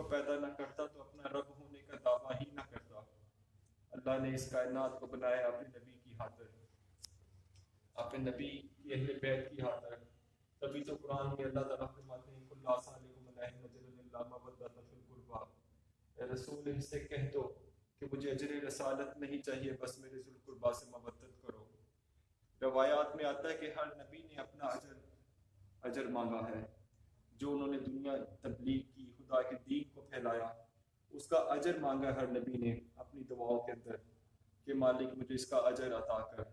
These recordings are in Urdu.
پیدا نہ کرتا تو اپنا رب ہونے کا دعویٰ ہی نہ کرتا۔ اللہ نے اس کائنات کو بنایا اپنے نبی کی خاطر، اپنے نبی کی اہل بیت کی خاطر۔ تبھی تو قرآن میں اللہ تعالیٰ فرماتے ہیں قل لا اسألکم علیہ اجرا الا المودۃ فی القربیٰ، اے رسول ان سے کہہ دو کہ مجھے اجر رسالت نہیں چاہیے، بس میرے ذی القربیٰ سے مودت کرو۔ روایات میں آتا ہے کہ ہر نبی نے اپنا اجر مانگا ہے، جو انہوں نے دنیا تبلیغ کی، خدا کے دین کو پھیلایا، اس کا اجر مانگا ہر نبی نے اپنی دعاؤں کے اندر کہ مالک مجھے اس کا اجر عطا کر۔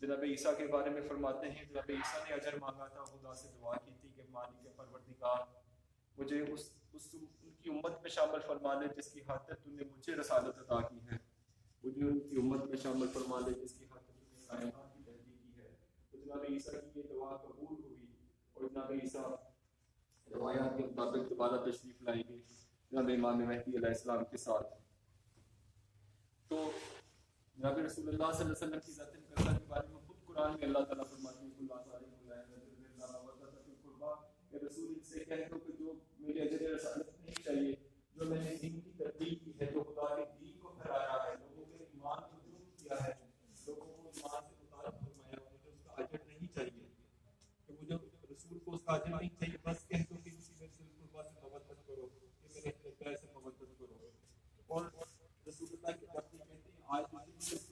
جناب عیسیٰ کے بارے میں فرماتے ہیں جناب عیسیٰ نے اجر مانگا تھا، خدا سے دعا کی تھی کہ مالک پروردگار مجھے ان کی امت میں شامل فرما لے جس کی خاطر تو نے مجھے رسالت عطا کی ہے، مجھے ان کی امت میں شامل فرما لے جس کی خاطر تو نے کائنات کی تحقیق کی ہے۔ تو جناب عیسیٰ کی یہ دعا قبول ہوئی اور جناب عیسیٰ روایات کے مطابق دوبارہ تشریف لائیں گے جناب امام مہدی علیہ السلام کے ساتھ۔ تو جناب رسول اللہ صلی اللہ علیہ وسلم کی ذات مقدسہ کے بارے میں خود قرآن میں اللہ تعالیٰ فرماتے ہیں قل لا اسألکم علیہ اجرا الا المودۃ فی القربیٰ، کہ رسول ان سے کہہ دو کہ جو میرے اجر رسالت نہیں چاہیے، جو میں نے دین کی تبلیغ کی ہے، جو خدا کے دین کو پھیلایا ہے، لوگوں کے ایمان کو دور کیا ہے، لوگوں کو ایمان سے متعارف فرمایا، مجھے اس کا اجر نہیں چاہیے، کہ مجھے رسول کو اس کا اجر نہیں چاہیے، بس کہہ دو کہ کسی میرے ذی القربیٰ سے مودت کرو، کہ میرے اہل بیت سے مودت کرو۔ اور رسول اللہ کے جب یہ کہتے ہیں آج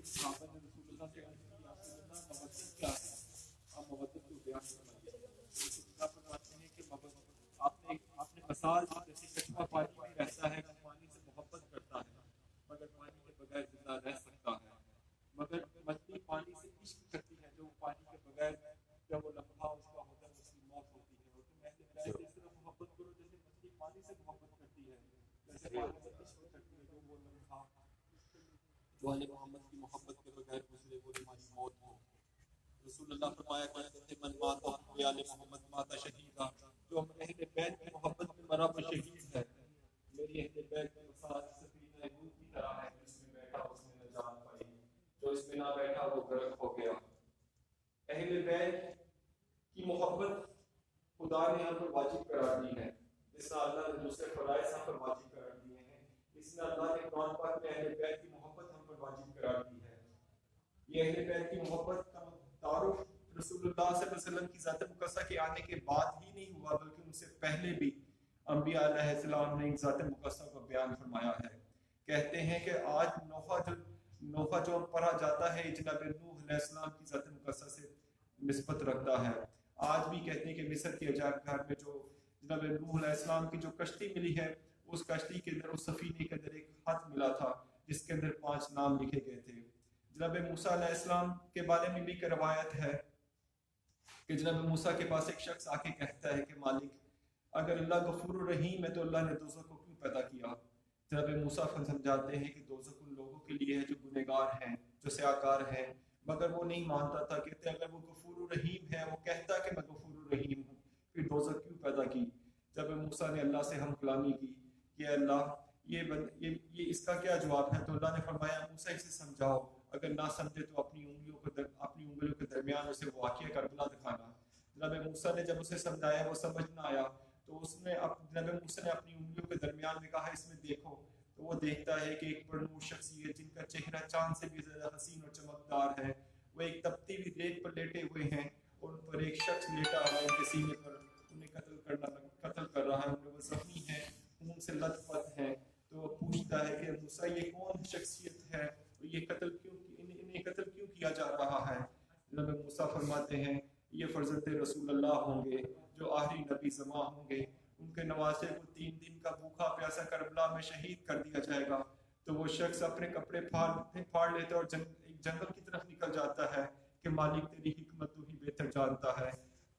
صحابہ نے رسول اللہ سے عرض کی آپ سے مودت کیا ہے، آپ مودت کو بیان فرمائیے۔ رسول اللہ فرماتے ہیں کہ آپ نے مثال جیسے کچھوا پانی میں رہتا ہے، پانی سے محبت کرتا ہے مگر پانی کے بغیر زندہ رہ سکتا ہے، مگر مچھلی پانی سے عشق کرتی ہے، جو پانی کے بغیر جب وہ لمحہ اس کا ہوتا ہے اس کی موت ہوتی ہے۔ اور تم اہل بیت سے اس طرح محبت کرو جیسے مچھلی پانی سے محبت کرتی ہے، جیسے پانی سے عشق کرتی ہے، جو وہ لمحہ جو علی محمد کی محبت کے بغیر گزرے وہ تمہاری موت ہو۔ رسول اللہ فرمایا کرتے تھے من مات علی محمد مات شہیدا، جو اہل بیت کی محبت میں مرا وہ شہید ہے۔ میری اہل بیت کے ساتھ سفینہ نوح کی طرح ہے، جس میں بیٹھا اس نے نجات پائی، جو اس میں نہ بیٹھا وہ غرق ہو گیا۔ اہل بیت کی محبت خدا نے ہم پر واجب قرار دی ہے، جس طرح اللہ نے دوسرے فرائض ہم پر واجب قرار دیے ہیں، اس میں اللہ نے قرآن پاک میں اہل بیت کی محبت ہم پر واجب قرار دی ہے۔ یہ اہل بیت کی محبت کا تعارف رسول اللہ صلی اللہ علیہ وسلم کی ذات مقدسہ کے آنے کے بعد ہی نہیں ہوا، بلکہ ان سے پہلے بھی انبیاء علیہ السلام نے ذات مقدسہ کو بیان فرمایا ہے۔ کہتے ہیں کہ آج نوحہ جو پڑھا جاتا ہے جناب نوح علیہ السلام کی ذات مقدسہ سے نسبت رکھتا ہے۔ آج بھی کہتے ہیں کہ مصر کے عجائب گھر میں جو جناب نوح علیہ السلام کی جو کشتی ملی ہے، اس کشتی کے اندر، اس سفینے کے اندر ایک خط ملا تھا جس کے اندر 5 نام لکھے گئے تھے۔ جناب موسیٰ علیہ السلام کے بارے میں بھی ایک روایت ہے کہ جناب موسیٰ کے پاس ایک شخص آ کے کہتا ہے کہ مالک اگر اللہ غفور الرحیم ہے تو اللہ نے دوزخ کو کیوں پیدا کیا؟ جناب موسیٰ سمجھاتے ہیں کہ دوزخ ان لوگوں کے لیے ہے جو گنہگار ہیں، جو سیاہکار ہیں، مگر وہ نہیں مانتا تھا۔ کہتے اگر وہ غفور الرحیم ہے، وہ کہتا کہ میں غفور الرحیم ہوں، پھر دوزخ کیوں پیدا کی؟ جب موسیٰ نے اللہ سے ہم کلامی کی کہ اللہ یہ اس کا کیا جواب ہے، تو اللہ نے فرمایا موسیٰ اسے سمجھاؤ، اگر نہ سمجھے تو اپنی انگلیوں کے درمیان اسے واقعہ کربلا دکھانا۔ جناب موسیٰ نے جب اسے سمجھایا وہ سمجھ نہ آیا تو جناب موسیٰ نے اپنی انگلیوں کے درمیان میں کہا اس میں دیکھو، تو وہ دیکھتا ہے کہ ایک پرنور شخصیت جن کا چہرہ چاند سے بھی زیادہ حسین اور چمکدار ہے، وہ ایک تپتی ہوئی ریت پر لیٹے ہوئے ہیں اور ان پر ایک شخص لیٹا ہوا ان کے سینے پر انہیں قتل کر رہا ہے، وہ زخمی ہے، خون سے لت پت ہے۔ تو وہ پوچھتا ہے کہ موسیٰ یہ کون شخصیت ہے، یہ انہیں قتل کیوں کیا جا رہا ہے؟ جناب موسیٰ فرماتے ہیں یہ فرزند رسول اللہ ہوں گے جو آخری نبی زماں ہوں گے، ان کے نواسے کو 3 دن کا بھوکا پیاسا کربلا میں شہید کر دیا جائے گا۔ تو وہ شخص اپنے کپڑے پھاڑ لیتا اور ایک جنگل کی طرف نکل جاتا ہے کہ مالک تیری حکمت تو ہی بہتر جانتا ہے۔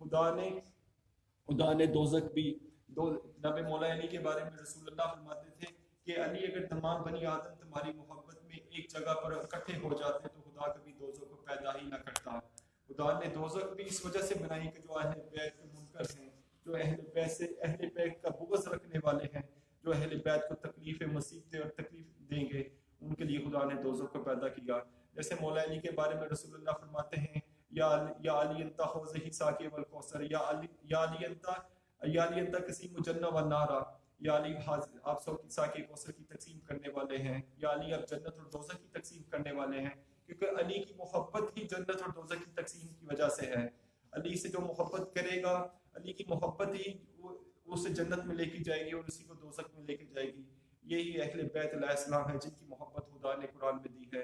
خدا نے دوزخ بھی جناب مولا علی کے بارے میں رسول اللہ فرماتے تھے کہ علی اگر تمام بنی آدم تمہاری محبت میں ایک جگہ پر اکٹھے ہو جاتے تو خدا کبھی دوزخ کو پیدا ہی نہ کرتا۔ خدا نے دوزخ بھی اس وجہ سے بنائی کہ جو اہل بیت کے منکر ہیں، جو اہل بیت کا بغض رکھنے والے ہیں، جو اہل بیت کو تکلیف مصیبتیں اور تکلیف دیں گے، ان کے لیے خدا نے دوزخ کو پیدا کیا۔ جیسے مولا علی کے بارے میں رسول اللہ فرماتے ہیں یا علی انت حوضہ ساقی والکوثر، یا علی انت قسیم الجنہ والنار، یا علی آپ سب ساقی کوثر کی تقسیم کرنے والے ہیں، یا علی آپ جنت اور دوزخ کی تقسیم کرنے والے ہیں، کیونکہ علی کی محبت ہی جنت اور دوزخ کی تقسیم کی وجہ سے ہے۔ علی سے جو محبت کرے گا، علی کی محبت ہی اسے جنت میں لے کے جائے گی اور اسی کو دوزخ میں لے کے جائے گی۔ یہی اہل بیت علیہ السلام ہے جن کی محبت خدا نے قرآن میں دی ہے۔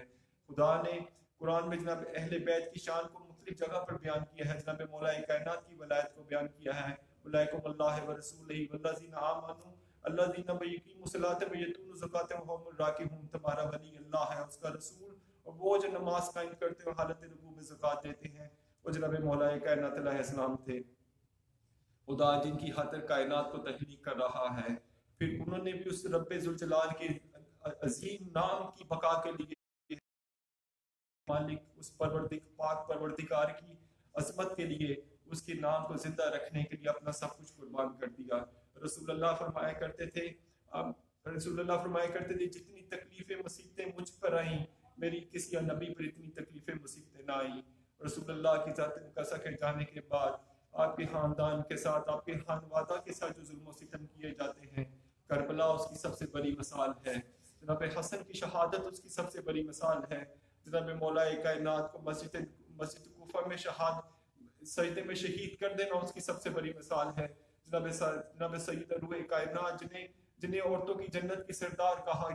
خدا نے قرآن میں جناب اہل بیت کی شان کو مختلف جگہ پر بیان کیا ہے، جناب مولا کائنات کی ولایت کو بیان کیا ہے، اولئک اللہ ورسولہ والذین آمنوا الذین یقیموا الصلاۃ ویؤتون الزکاۃ وهم الراکعون۔ تمہارا ولی اللہ ہے، اس کا رسول، اور وہ جو نماز قائم کرتے ہیں حالت رکوع میں زکوٰۃ دیتے ہیں، وہ جناب مولا کائنات علیہ السلام تھے۔ خدا جن کی خاطر کائنات کو تخلیق کر رہا ہے، پھر انہوں نے بھی اس رب ذوالجلال کے عظیم نام کی بقا کے لیے، مالک اس پاک پروردگار کی عظمت کے لیے، اس کے نام کو زندہ رکھنے کے لیے اپنا سب کچھ قربان کر دیا۔ رسول اللہ فرمایا کرتے تھے جتنی تکلیفیں مصیبتیں مجھ پر آئیں، میری کسی نبی پر اتنی تکلیفیں مصیبتیں نہ آئیں۔ رسول اللہ کی ذات مقدسہ کے جانے کے بعد آپ کے خاندان کے ساتھ، آپ کے خانوادہ کے ساتھ جو ظلم و ستم کیے جاتے ہیں، کربلا اس کی سب سے بڑی مثال ہے۔ جناب حسن کی شہادت اس کی سب سے بڑی مثال ہے۔ جناب مولا کائنات کو مسجد کوفہ میں سجدے میں شہید کر دینا اس کی سب سے بڑی مثال ہے۔ جناب سید روح کائنات جنہیں عورتوں کی جنت کی سردار کہا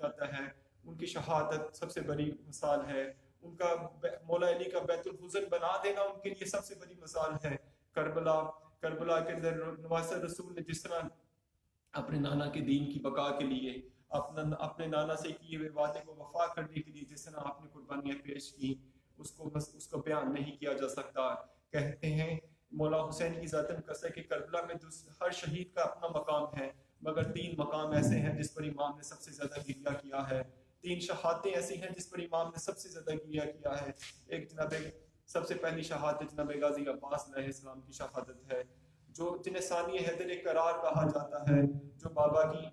جاتا ہے، ان کی شہادت سب سے بڑی مثال ہے۔ ان کا مولا علی کا بیت الحزن بنا دینا ان کے لیے سب سے بڑی مثال ہے۔ کربلا کے اندر نواسہ رسول نے جس طرح اپنے نانا کے دین کی بقا کے لیے، اپنے نانا سے کیے ہوئے وعدے کو وفا کرنے کے لیے جس طرح آپ نے قربانیاں پیش کی، اس کو بیان نہیں کیا جا سکتا۔ کہتے ہیں مولا حسین کی ذات مقدسہ کہ کربلا میں ہر شہید کا اپنا مقام ہے، مگر 3 مقام ایسے ہیں جس پر امام نے سب سے زیادہ گریہ کیا ہے، 3 شہادتیں ایسی ہیں جس پر امام نے سب سے زیادہ گریہ کیا ہے۔ ایک سب سے پہلی شہادت جناب غازی عباس علیہ السلام کی شہادت ہے، جنہیں ثانی حیدر قرار کہا جاتا ہے، جو بابا کی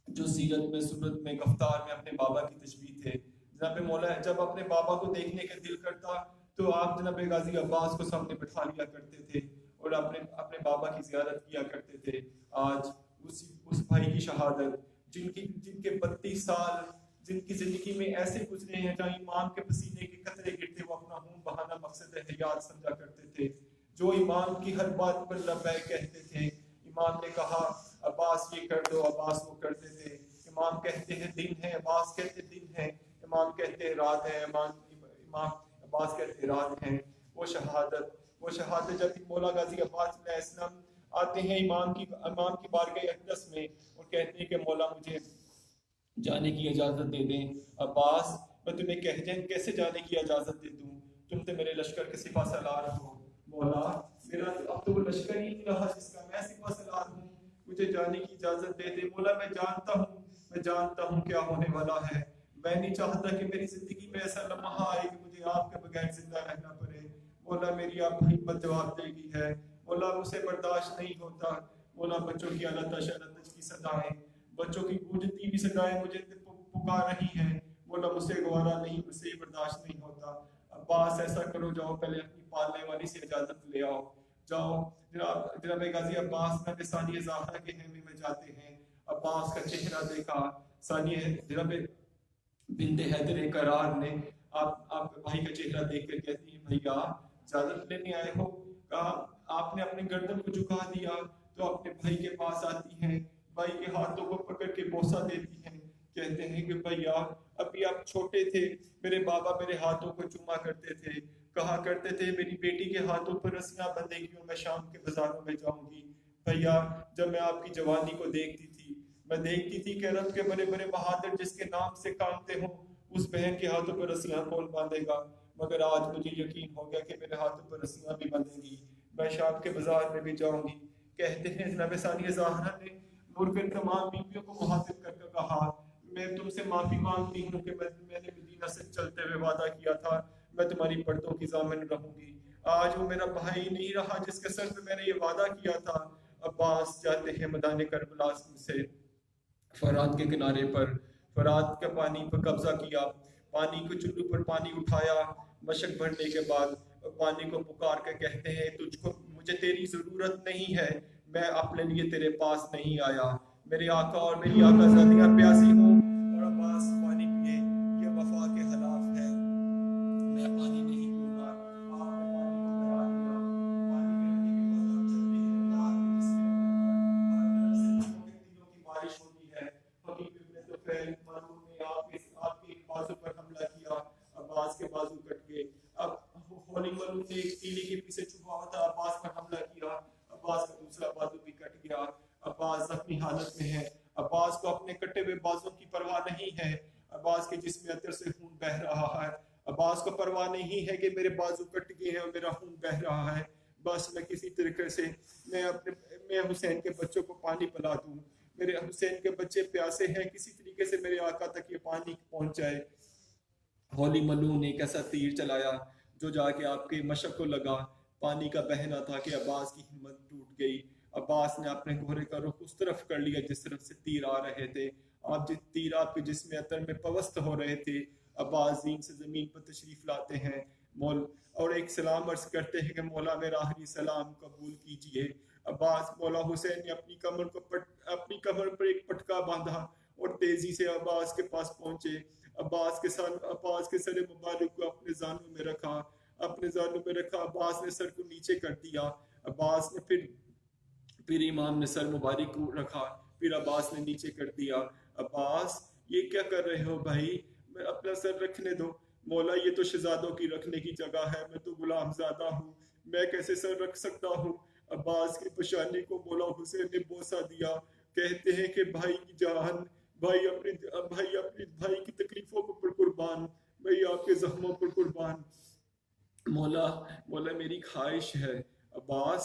جو سیرت میں صورت میں گفتار میں اپنے بابا کی تشبیہ تھے۔ جناب مولا جب اپنے بابا کو دیکھنے کا دل کرتا تو آپ جناب غازی عباس کو سامنے بٹھا لیا کرتے تھے اور اپنے بابا کی زیارت کیا کرتے تھے۔ آج اس بھائی کی شہادت، جن کے 32 سال جن کی زندگی میں ایسے گزرے ہیں جہاں امام کے پسینے کے قطرے گرتے وہ اپنا خون بہانا مقصد حیات سمجھا کرتے تھے، جو امام کی ہر بات پر لبیک کہتے تھے۔ امام نے کہا عباس یہ کر دو، عباس وہ کرتے تھے۔ امام کہتے ہیں دن ہے، عباس کہتے دن ہے، امام کہتے ہیں رات ہے، امام عباس کہتے رات ہے۔ وہ شہادت جب مولا غازی عباس علیہ السلام آتے ہیں امام کی بارگاہ اقدس میں اور کہتے ہیں کہ مولا مجھے جانے کی اجازت دے دیں۔ عباس میں تمہیں کیسے جانے کی اجازت دے دوں، تم تو میرے لشکر کے سپہ سالار ہو، مولا میرا اب تو وہ لشکر ہی نہیں رہا جس کا میں سپہ سالار ہوں، مجھے جانے کی اجازت دے دے۔ مولا میں جانتا ہوں کیا ہونے والا ہے، میں نہیں چاہتا کہ میری زندگی میں ایسا لمحہ آئے کہ مجھے آپ کے بغیر زندہ رہنا پڑے۔ مولا میری آپ ہمت جواب دے گی ہے، مولا اسے برداشت نہیں ہوتا۔ مولا بچوں کی اعلیٰ تشدد کی صدایں، بچوں کی گونجتی بھی صدایں مجھے پکار رہی ہیں، مولا مجھ سے گوارا نہیں، مجھ سے برداشت نہیں ہوتا۔ عباس ایسا کرو، جاؤ پہلے اپنی پالنے والی سے اجازت لے آؤ، جاؤ۔ جناب غازی عباس میں ثانیہ زہرا کے خیمے میں جاتے ہیں، عباس کا چہرہ دیکھا، جناب بنت حیدر قرار نے آپ بھائی کا چہرہ دیکھ کر کہتی ہیں بھیا اجازت لینے آئے ہو؟ کہا آپ نے اپنے گردن کو جھکا دیا تو اپنے بھائی کے پاس آتی ہیں، بھائی کے ہاتھوں کو پکڑ کے بوسہ دیتی ہیں، کہتے ہیں کہ بھیا ابھی آپ چھوٹے تھے، میرے بابا میرے ہاتھوں کو چوما کرتے تھے، کہا کرتے تھے میری بیٹی کے ہاتھوں پر رسیاں بندھے گی اور میں شام کے بازاروں میں جاؤں گی۔ بھیا جب میں آپ کی جوانی کو دیکھتی تھی، میں دیکھتی تھی کہ عرب کے بڑے بڑے بہادر جس کے نام سے کامتے ہوں اس بہن کے ہاتھوں پر رسیاں کون باندھے گا، مگر آج مجھے یقین ہو گیا کہ میرے ہاتھوں پر رسیاں بھی بندھیں گی، میں شام کے بازار میں بھی جاؤں گی۔ کہتے ہیں جناب ثانیہ زہرا نے مڑ کر تمام بیویوں کو مخاطب کر کے کہا میں تم سے معافی مانگتی ہوں کہ میں نے مدینہ سے چلتے ہوئے وعدہ کیا تھا میں تمہاری پردوں کی ضامن رہوں گی، آج وہ میرا بھائی نہیں رہا جس کے سر پہ میں نے یہ وعدہ کیا تھا۔ عباس جاتے ہیں میدان کربلا سے فرات کے کنارے پر، فرات کے پانی پر قبضہ کیا، پانی کو چلو پر پانی اٹھایا، مشک بھرنے کے بعد پانی کو پکار کے کہتے ہیں مجھے تیری ضرورت نہیں ہے، میں اپنے لیے تیرے پاس نہیں آیا، میرے آقا اور میری آقا زادیاں پیاسی ہوں اور عباس پانی پیے، یہ وفا کے خلاف ہے، میں پانی نہیں پیوں گا۔ آپ نے پانی کو پلا دیا، پانی پلانے کے بعد آپ چلتے ہیں اللہ کے جس کے اندر ہر طرف سے دلوں کے تیروں کی بارش ہوتی ہے۔ حبیب ابن طفیل مانون نے آپ کے ایک بازو پر حملہ کیا، عباس کے بازو کٹ گئے۔ اب ہولی مانون نے ایک تیلی کے پیچھے چھپا ہوا تھا، عباس پر حملہ کیا، عباس کا دوسرا بازو بھی کٹ گیا۔ عباس زخمی حالت میں ہے، عباس کو اپنے کٹے ہوئے بازوں کی پرواہ نہیں ہے، عباس کے جسم میں عطر سے خون بہہ رہا ہے، عباس کو پرواہ نہیں ہے کہ میرے بازو کٹ گئے ہیں اور میرا خون بہہ رہا ہے، بس میں کسی طریقے سے میں حسین کے بچوں کو پانی پلا دوں، میرے حسین کے بچے پیاسے ہیں، کسی طریقے سے میرے آقا تک یہ پانی پہنچ جائے۔ ہولی ملون نے ایک ایسا تیر چلایا جو جا کے آپ کے مشق کو لگا، پانی کا بہنا تھا کہ عباس کی ہمت ٹوٹ گئی، عباس نے اپنے گھوڑے کا رخ اس طرف کر لیا جس طرف سے تیر آ رہے تھے، تیر آپ کے جسم عطر میں پوست ہو رہے تھے۔ عباس زین سے زمین پر تشریف لاتے ہیں اور ایک سلام عرض کرتے ہیں کہ مولا میرا آخری سلام قبول کیجئے۔ عباس مولا حسین نے اپنی کمر پر ایک پٹکا باندھا اور تیزی سے عباس کے پاس پہنچے، عباس کے سر مبارک کو اپنے زانوں میں رکھا، عباس نے سر کو نیچے کر دیا، عباس نے پھر امام نے سر مبارک کو رکھا، پھر عباس نے نیچے کر دیا۔ عباس یہ کیا کر رہے ہو بھائی، میں اپنا سر رکھنے دو۔ مولا یہ تو شہزادوں کی رکھنے کی جگہ ہے، میں تو غلام زادہ ہوں، میں کیسے سر رکھ سکتا ہوں؟ عباس کی پیشانی کو مولا حسین نے بوسہ دیا، کہتے ہیں کہ بھائی کی جان، بھائی کی تکلیفوں پر قربان، بھائی آپ کے زخموں پر قربان، مولا میری خواہش ہے۔ عباس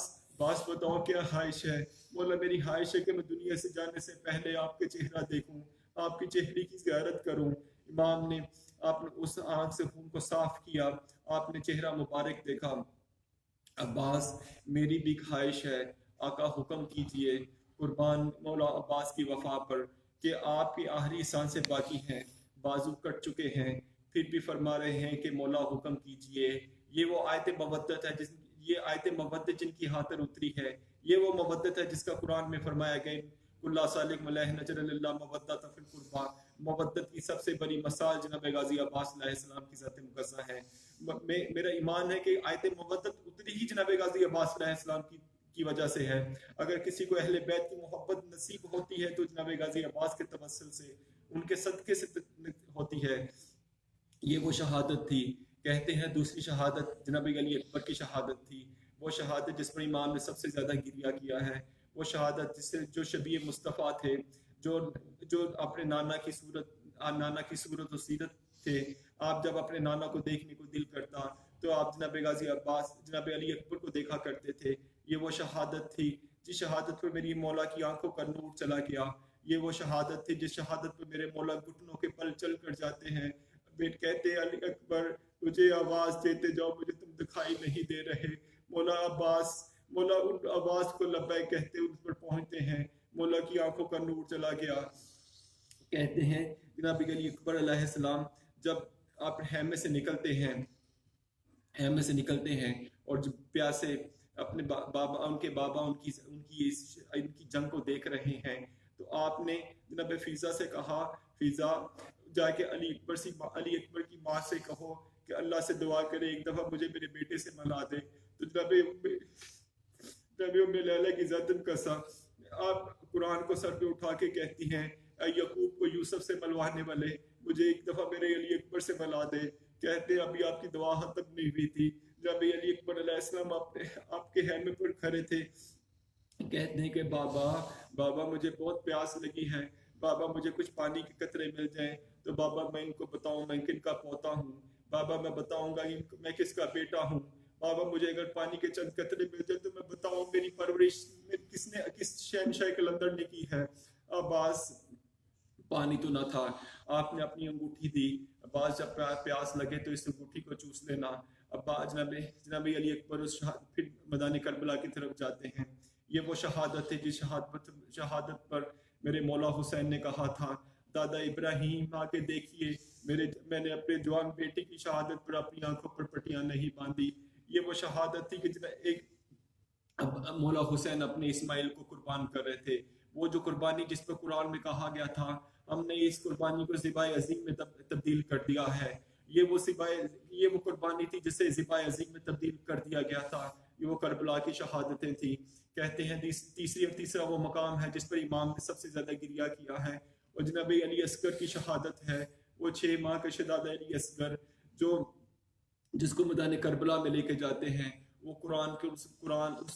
بتاؤ کیا خواہش ہے؟ مولا میری خواہش ہے کہ میں دنیا سے جانے سے پہلے آپ کے چہرہ دیکھوں، آپ کے چہرے کی زیارت کروں۔ امام نے آپ نے اس آنکھ سے خون کو صاف کیا، آپ نے چہرہ مبارک دیکھا۔ عباس میری بھی خواہش ہے، آقا حکم کیجئے، قربان مولا عباس کی وفا پر کہ آپ کی آخری سانسیں باقی ہیں، بازو کٹ چکے ہیں، پھر بھی فرما رہے ہیں کہ مولا حکم کیجئے۔ یہ وہ آیت مودت ہے یہ آیت مودت جن کی خاطر اتری ہے، یہ وہ مودت ہے جس کا قرآن میں فرمایا گیا اللہ صالح ملیہ نجر اللہ مودت فی القربہ، مودت کی سب سے بڑی مثال جناب غازی عباس علیہ السلام کی ذات مقدسہ ہے۔ میرا ایمان ہے کہ آیت مودت اتری ہی جناب غازی عباس علیہ السلام کی وجہ سے ہے، اگر کسی کو اہل بیت کی محبت نصیب ہوتی ہے تو جناب غازی عباس کے توسل سے، ان کے صدقے سے ہوتی ہے۔ یہ وہ شہادت تھی، کہتے ہیں دوسری شہادت جناب علی اکبر کی شہادت تھی، وہ شہادت جس پر امام نے سب سے زیادہ گریہ کیا ہے، وہ شہادت جس سے جو شبیہ مصطفیٰ تھے، جو اپنے نانا کی صورت و سیرت تھے، آپ جب اپنے نانا کو دیکھنے کو دل کرتا تو آپ جناب غازی عباس جناب علی اکبر کو دیکھا کرتے تھے۔ یہ وہ شہادت تھی جس شہادت پر میری مولا کی آنکھوں کا نور چلا گیا، یہ وہ شہادت تھی جس شہادت پر میرے مولا گھٹنوں کے پل چل کر جاتے ہیں، کہتے علی اکبر تجھے آواز دیتے جاؤ، مجھے تم دکھائی نہیں دے رہے۔ مولا ان عباس کو لبیک کہتے ان پر پہنچتے ہیں، مولا کی آنکھوں کا نور چلا گیا۔ کہتے ہیں جناب علی اکبر علیہ السلام جب آپ خیمے سے نکلتے ہیں اور جب پیاسے اپنے ان کے بابا ان کی جنگ کو دیکھ رہے ہیں، تو آپ نے جناب فیضا سے کہا، فیضا جا کے علی اکبر کی ماں سے کہو کہ اللہ سے دعا کرے ایک دفعہ مجھے میرے بیٹے سے ملا دے۔ تو جناب ام لیلہ کی ذات قسا آپ قرآن کو سر پہ اٹھا کے کہتی ہیں، اے یعقوب کو یوسف سے ملوانے والے مجھے ایک دفعہ میرے علی اکبر سے ملا دے۔ کہتے ہیں ابھی آپ کی دعا ختم نہیں ہوئی تھی جب علی اکبر علیہ السلام آپ کے خیمے پر کھڑے تھے، کہتے ہیں کہ بابا مجھے بہت پیاس لگی ہے، بابا مجھے کچھ پانی کے قطرے مل جائیں تو بابا میں ان کو بتاؤں میں کن کا پوتا ہوں، بابا میں بتاؤں گا میں کس کا بیٹا ہوں، بابا مجھے اگر پانی کے چند قطرے مل جائیں تو میں بتاؤں میری پرورش کس شہنشاہ کلندر نے کی ہے۔ عباس پانی تو نہ تھا، آپ نے اپنی انگوٹھی دی، عباس جب پیاس لگے تو اس انگوٹھی کو چوس لینا۔ جناب علی اکبر پھر میدان کربلا کی طرف جاتے ہیں۔ یہ وہ شہادت ہے جس شہادت پر میرے مولا حسین نے کہا تھا، دادا ابراہیم آگے دیکھیے، میں نے اپنے جوان بیٹے کی شہادت پر اپنی آنکھوں پر پٹیاں نہیں باندھی۔ یہ وہ شہادت تھی کہ اب مولا حسین اپنے اسماعیل کو قربان کر رہے تھے. وہ جو قربانی جس پہ قرآن میں کہا گیا تھا ہم نے اس قربانی کو ذبح عظیم میں تبدیل کر دیا ہے. یہ وہ قربانی تھی جسے ذبح عظیم میں تبدیل کر دیا گیا تھا. یہ وہ کربلا کی شہادتیں تھی. کہتے ہیں تیسرا وہ مقام ہے جس پر امام نے سب سے زیادہ گریہ کیا ہے. اور جناب علی اصغر کی شہادت ہے. وہ 6 ماہ کا شہزادہ علی اصغر جو جس کو میدان کربلا میں لے کے جاتے ہیں. وہ اس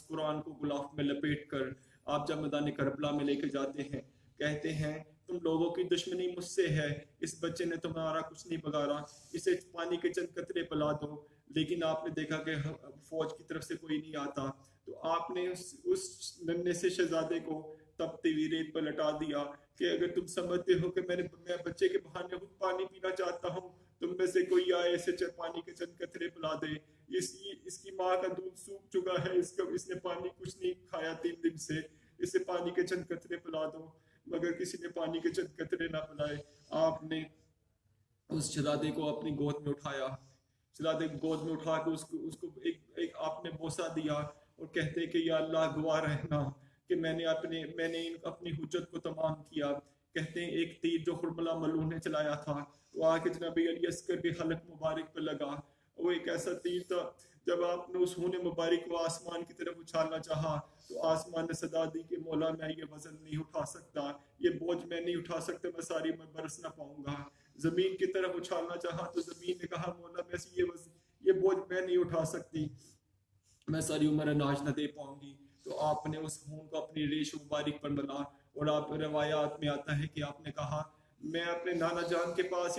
قرآن کو غلاف میں لپیٹ کر آپ جب میدان کربلا میں لے کے جاتے ہیں کہتے ہیں تم لوگوں کی دشمنی مجھ سے ہے. اس بچے نے تمہارا کچھ نہیں بگاڑا. اسے پانی کے چند قطرے پلا دو. لیکن آپ نے دیکھا کہ فوج کی طرف سے کوئی نہیں آتا تو آپ نے اس ننھے سے شہزادے کو تپتی ہوئی ریت پر لٹا دیا کہ اگر تم سمجھتے ہو کہ میں بچے کے بہانے خود پانی پینا چاہتا ہوں تم میں سے کوئی آئے اسے پانی کے چند قطرے پلا دے. اس کی ماں کا دودھ سوکھ چکا ہے. اس نے پانی کچھ نہیں کھایا 3 دن سے. اسے پانی کے چند قطرے پلا دو. مگر کسی نے پانی کے چند قطرے نہ پلائے. آپ نے اس شہزادے کو اپنی گود میں اٹھایا. شہزادے کو گود میں اٹھا کے اس کو ایک آپ نے بوسہ دیا اور کہتے کہ یا اللہ گواہ رہنا کہ میں نے اپنی حجت کو تمام کیا. کہتے ہیں ایک تیر جو خرملا ملعون نے چلایا تھا وہ آ کے جناب علی اصغر کے حلق مبارک پہ لگا. وہ ایک ایسا تیر تھا جب آپ نے اس خون مبارک کو آسمان کی طرف اچھالنا چاہا تو آسمان نے صدا دی کہ مولا میں یہ وزن نہیں اٹھا سکتا. یہ بوجھ میں نہیں اٹھا سکتا. میں ساری میں برس نہ پاؤں گا. زمین کی طرف اچھالنا چاہا تو زمین نے کہا مولا میں یہ بوجھ میں نہیں اٹھا سکتی. میں ساری عمر اناج نہ دے پاؤں گی. تو آپ نے اس خون کو اپنی ریش مبارک پر ملا اور آپ روایات میں آتا ہے کہ آپ نے کہا میں اپنے نانا جان کے پاس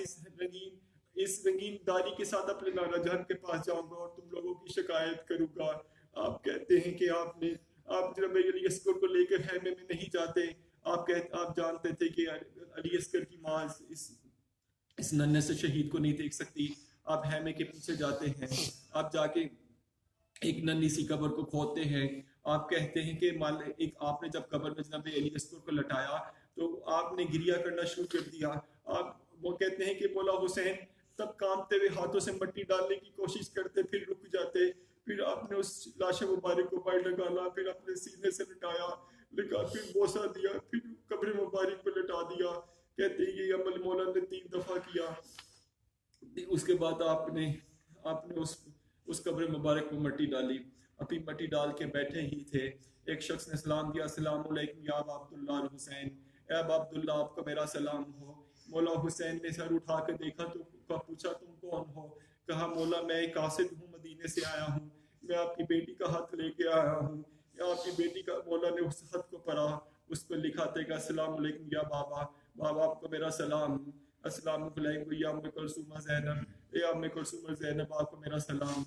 اس رنگین داری کے ساتھ اپنے نانا جان کے پاس جاؤں گا اور تم لوگوں کی شکایت کروں گا. آپ کہتے ہیں کہ آپ جناب علی اصغر کو لے کر خیمے میں نہیں جاتے. آپ جانتے تھے کہ علی اصغر کی ماں اس ننھے سے شہید کو نہیں دیکھ سکتی. آپ خیمے کے پیچھے جاتے ہیں. آپ جا کے ایک ننھی سی قبر کو کھودتے ہیں. آپ کہتے ہیں کہ آپ نے جب قبر میں جناب علی اصغر کو لٹایا تو آپ نے گریہ کرنا شروع کر دیا. وہ کہتے ہیں کہ مولا حسین تب کانپتے ہوئے ہاتھوں سے مٹی ڈالنے کی کوشش کرتے پھر رک جاتے. پھر آپ نے اس لاش مبارک کو باہر نکالا پھر اپنے سینے سے لٹایا پھر بوسہ دیا پھر قبر مبارک پہ لٹا دیا. کہتے ہیں یہ عمل مولا نے 3 دفعہ کیا. اس کے بعد آپ نے اس قبر مبارک میں مٹی ڈالی. ابھی مٹی ڈال کے بیٹھے ہی تھے ایک شخص نے سلام دیا السلام علیکم یا ابا عبداللہ الحسین. اے ابا عبداللہ آپ کو میرا سلام ہو. مولا حسین نے سر اٹھا کے دیکھا تو پوچھا تم کون ہو. کہا مولا میں ایک قاصد ہوں مدینے سے آیا ہوں. میں آپ کی بیٹی کا ہاتھ لے کے آیا ہوں. آپ کی بیٹی کا مولا نے اس خط کو پڑھا. اس پہ لکھا تھا کہ السلام علیکم یا بابا آپ کو میرا سلام. السلام علیکم یا ام کلثوم زینب اے ام کلثوم زینب آپ کو میرا سلام.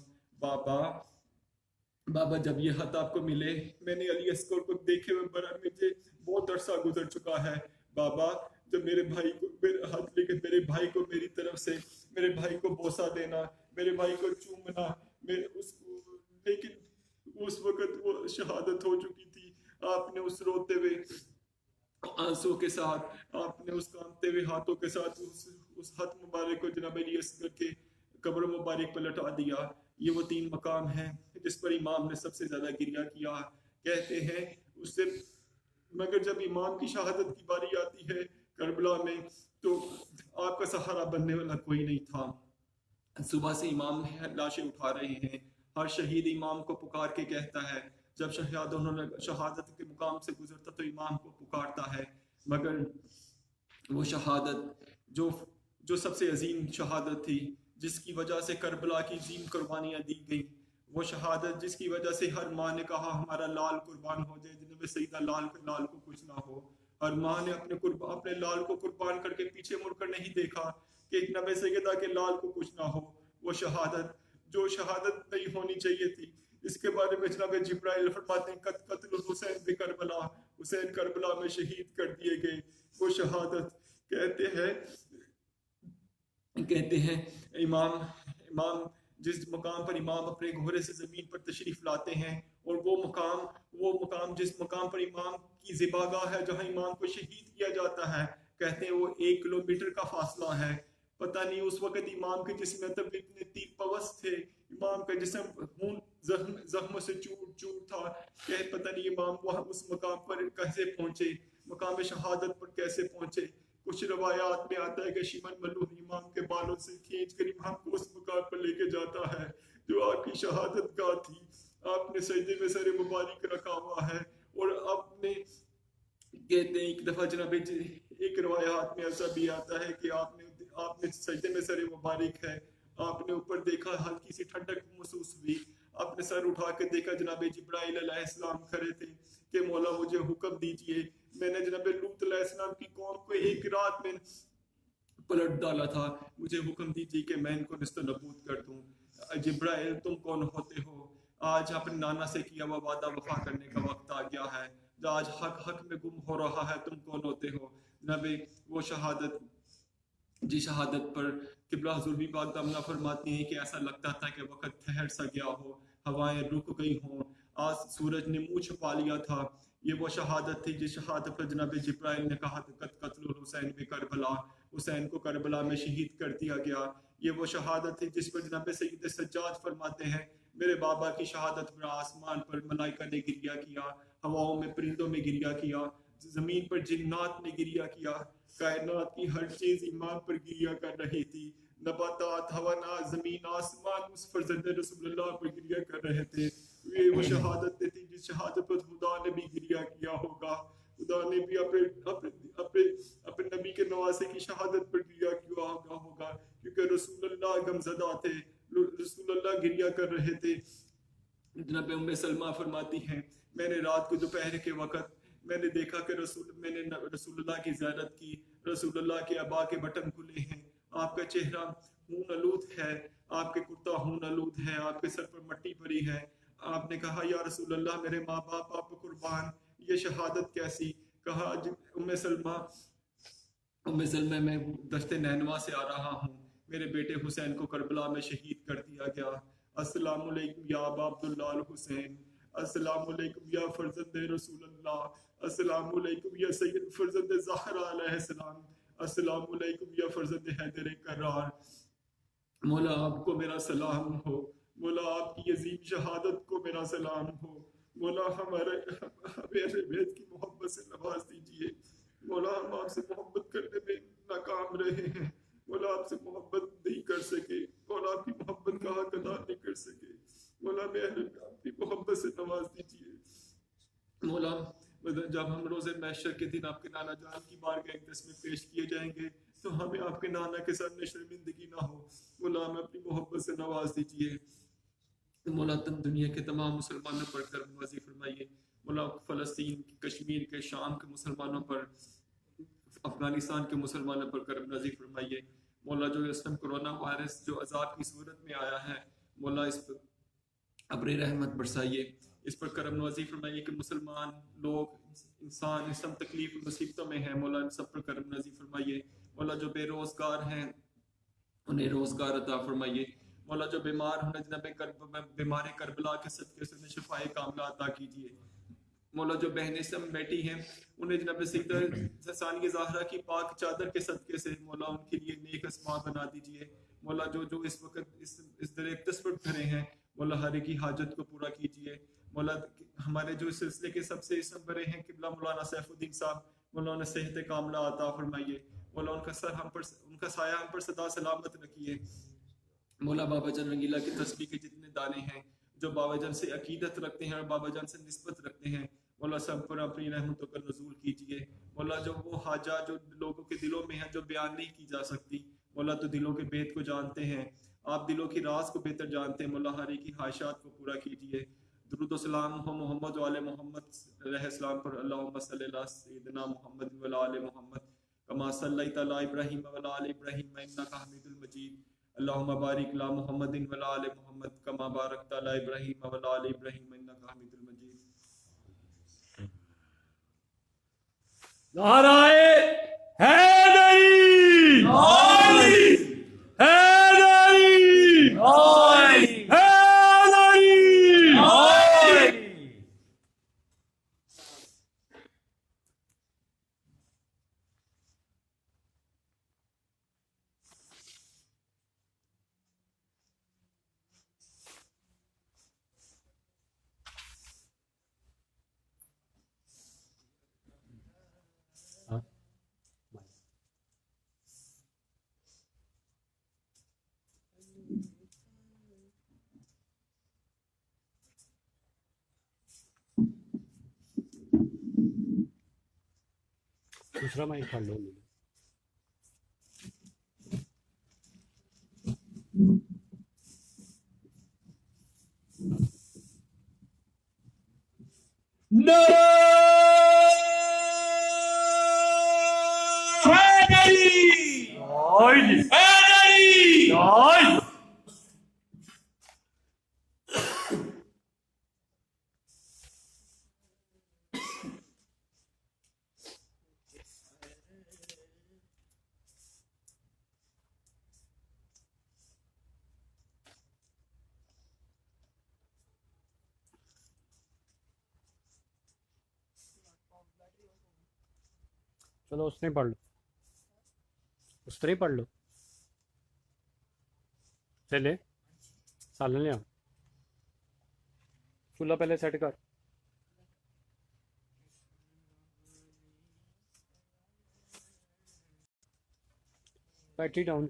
بابا جب یہ خط آپ کو ملے میں نے علی اصغر کو دیکھے ہوئے مجھے بہت عرصہ گزر چکا ہے. بابا جب میرے بھائی کو ہاتھ لے کے میرے بھائی کو میری طرف سے میرے بھائی کو بوسہ دینا میرے بھائی کو چومنا لیکن اس وقت وہ شہادت ہو چکی تھی. آپ نے اس روتے ہوئے آنسوں کے ساتھ آپ نے اس کانپتے ہوئے ہاتھوں کے ساتھ اس ہاتھ مبارک کو جناب علی اصغر کے قبر مبارک پر لٹا دیا. یہ وہ 3 مقام ہیں جس پر امام نے سب سے زیادہ گریہ کیا. کہتے ہیں اس سے مگر جب امام کی شہادت کی باری آتی ہے کربلا میں تو آپ کا سہارا بننے والا کوئی نہیں تھا. صبح سے امام لاشیں اٹھا رہے ہیں. ہر شہید امام کو پکار کے کہتا ہے. جب شہادت کے مقام سے گزرتا تو امام کو پکارتا ہے. مگر وہ شہادت جو سب سے عظیم شہادت تھی جس کی وجہ سے کربلا کی عظیم قربانیاں دی گئیں وہ شہادت جس کی وجہ سے ہر ماں نے کہا ہمارا لال قربان ہو جائے جناب سیدہ لال کو کچھ نہ ہو. ہر ماں نے اپنے لال کو قربان کر کے پیچھے مڑ کر نہیں دیکھا کہ ایک نبی سیدہ کے لال کو کچھ نہ ہو. وہ شہادت جو شہادت نہیں ہونی چاہیے تھی. اس کے بارے میں جناب جبرائیل فرماتے ہیں قتل حسین بکربلا حسین کربلا میں شہید کر دیے گئے. وہ شہادت کہتے ہیں امام جس مقام پر امام اپنے گھوڑے سے زمین پر تشریف لاتے ہیں اور وہ مقام جس مقام پر امام کی ذبح ہے جہاں امام کو شہید کیا جاتا ہے کہتے ہیں وہ 1 کلومیٹر کا فاصلہ ہے. پتہ نہیں اس وقت امام کے جسم میں تب اتنے تیر پوست تھے. امام کا جسم خون زخموں سے چور چور تھا کہ پتہ نہیں امام وہاں اس مقام پر کیسے پہنچے، مقام شہادت پر کیسے پہنچے۔ کچھ روایات میں آتا ہے کہ شیمن ملوح امام کے بالوں سے کھینچ کر امام کو اس مقام پر لے کے جاتا ہے جو آپ کی شہادت گاہ تھی۔ آپ نے سجدے میں سر مبارک رکھا ہوا ہے، اور آپ نے کہتے ہیں ایک دفعہ جناب ایک روایات میں ایسا بھی آتا ہے کہ آپ نے سجدے میں سر مبارک ہے، آپ نے اوپر دیکھا ہلکی سی ٹھنڈک محسوس ہوئی، آپ نے سر اٹھا کے دیکھا جناب جبرائیل علیہ السلام کھڑے تھے کہ مولا مجھے حکم دیجئے۔ میں نے جناب لوط علیہ السلام کی قوم کو ایک رات میں پلٹ ڈالا تھا، مجھے حکم دیجیے کہ میں ان کو نست و نبود کر دوں۔ جبرائیل تم کون ہوتے ہو؟ آج اپنے نانا سے کیا ہوا وعدہ وفا کرنے کا وقت آ گیا ہے، جو آج حق میں گم ہو رہا ہے، تم کون ہوتے ہو؟ جناب وہ شہادت شہادت پر قبلہ حضور بھی پاک دامنہ فرماتی ہیں کہ ایسا لگتا تھا کہ وقت ٹھہر سا گیا ہو، ہوائیں رک گئی ہوں، آج سورج نے منہ چھپا لیا تھا۔ یہ وہ شہادت تھی جس شہادت پر جناب جبرائیل نے کہا قتل الحسین میں کربلا، حسین کو کربلا میں شہید کر دیا گیا۔ یہ وہ شہادت تھی جس پر جناب سید سجاد فرماتے ہیں میرے بابا کی شہادت پر آسمان پر ملائکہ نے گریہ کیا، ہواؤں میں پرندوں میں گریہ کیا، زمین پر جنات نے گریہ کیا، کائنات کی ہر چیز ایمان پر گریہ کر رہی تھی، نباتات، حیوانات، زمین، آسمان اس فرزند رسول اللہ پر گریہ کر رہے تھے۔ یہ وہ شہادت تھی جس شہادت پر خدا نے بھی گریہ کیا ہوگا، خدا نے بھی اپنے نبی کے نواسے کی شہادت پر گریہ کیا ہوگا، کیونکہ رسول اللہ غمزدہ تھے، رسول اللہ گریہ کر رہے تھے۔ جناب ام سلمہ فرماتی ہیں میں نے رات کو دوپہر کے وقت میں نے دیکھا کہ میں نے رسول اللہ کی زیارت کی، رسول اللہ کے ابا کے بٹن کھلے ہیں، آپ کا چہرہ خون آلود ہے، آپ کے کرتا خون آلود ہے، آپ کے سر پر مٹی پڑی ہے۔ آپ نے کہا یا رسول اللہ میرے ماں باپ آپ کو قربان، یہ شہادت کیسی؟ کہا ام سلمہ میں دشت نینوا سے آ رہا ہوں، میرے بیٹے حسین کو کربلا میں شہید کر دیا گیا۔ السلام علیکم یا ابا عبداللہ الحسین، السلام علیکم یا فرزند رسول اللہ، السلام علیکم یا سید فرزند زہرا علیہ السلام، السلام علیکم یا فرزند حیدر کرار۔ مولا آپ کو میرا سلام ہو، مولا آپ کی عظیم شہادت کو میرا سلام ہو، مولا ہمارے اہل بیت کی محبت سے نواز دیجیے، مولا ہم آپ سے محبت کرنے میں ناکام رہے ہیں، مولا آپ سے محبت نہیں کر سکے، مولا آپ کی محبت کا حق ادا نہیں کر سکے، مولا میں اپنی محبت سے نواز دیجیے۔ مولا جب ہم روز محشر کے دن آپ کے نانا جان کی بارگاہ اقدس میں پیش کیے جائیں گے تو ہمیں آپ کے نانا کے سامنے شرمندگی نہ ہو، مولا ہمیں اپنی محبت سے نواز دیجیے۔ مولا تم دنیا کے تمام مسلمانوں پر کرم نوازی فرمائیے، مولا فلسطین، کشمیر کے، شام کے مسلمانوں پر، افغانستان کے مسلمانوں پر کرم نوازی فرمائیے۔ مولا جو اس ٹائم کرونا وائرس جو عذاب کی صورت میں آیا ہے، مولا اس پر ابر رحمت برسائیے، اس پر کرم نوازی فرمائیے کہ مسلمان لوگ، انسان اس سب تکلیف مصیبتوں میں ہیں، مولا ان سب پر کرم نوازی فرمائیے۔ مولا جو بے روزگار ہیں انہیں روزگار عطا فرمائیے، مولا جو بیمار ہیں جناب بیمار کربلا کے صدقے سے انہیں شفائے کاملہ عطا کیجیے۔ مولا جو بہنیں سم بیٹھی ہیں انہیں جناب سیدہ ثانیہ زہرا کی پاک چادر کے صدقے سے مولا ان کے لیے نیک اسماء بنا دیجیے۔ مولا جو اس وقت اس در اقدس پر کھڑے ہیں، مولا ہر ایک کی حاجت کو پورا کیجیے۔ مولا ہمارے جو اس سلسلے کے سب سے اسم بڑے ہیں قبلہ مولانا سیف الدین صاحب، مولا انہیں صحت کاملہ عطا فرمائیے، مولا ان کا سایہ ہم پر سدا سلامت رکھیے۔ مولا بابا جان رنگیلا کی تسبیح کے جتنے دانے ہیں جو بابا جان سے عقیدت رکھتے ہیں اور بابا جان سے نسبت رکھتے ہیں، مولا سب پر اپنی رحمتوں کا نزول کیجیے۔ مولا جو وہ حاجات جو لوگوں کے دلوں میں ہیں جو بیان نہیں کی جا سکتی، مولا تو دلوں کے بھید کو جانتے ہیں، آپ دلوں کی راز کو بہتر جانتے ہیں، مولا ہر ایک کی خواہشات کو پورا کیجیے۔ درود و سلام ہو محمد و آل محمد علیہ السلام پر، اللہم صلی اللہ سیدنا محمد و آل محمد کما صلیت علی ابراہیم و آل ابراہیم انک حمید المجید، اللہم بارک علی محمد و آل محمد کما بارکت علی ابراہیم و آل ابراہیم انک حمید المجید۔ نعرہ حیدری، حیدری، حیدری۔ دوسرا مائک پڑھ لو چلو اس نے پڑھ لو اس طرح ہی پڑھ لو چلے سالن لیا چولہا پہلے سیٹ کر بیٹری ڈاؤن